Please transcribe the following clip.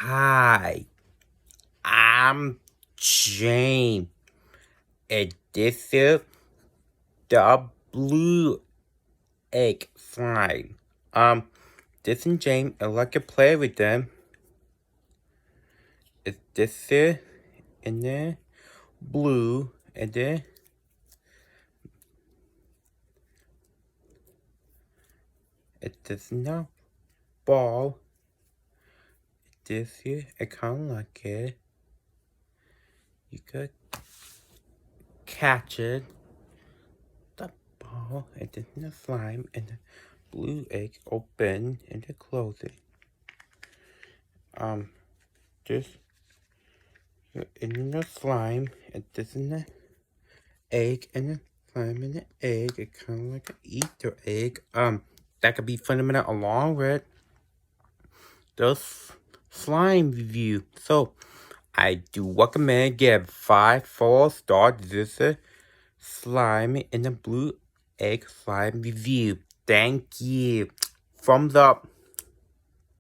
Hi, I'm James, and this is the blue egg slime. This is James, I like to play with them. Is this it? And then blue, and then it does not ball. This here, I kind of like it. You could catch it, the ball, and then the slime, and the blue egg open, and then close it. Just in the slime, and this is the egg, and the slime and the egg. It's kind of like an Easter egg. That could be fundamental along with the slime review. So, I do recommend give 5 full stars. This is slime in the blue egg slime review. Thank you. Thumbs up.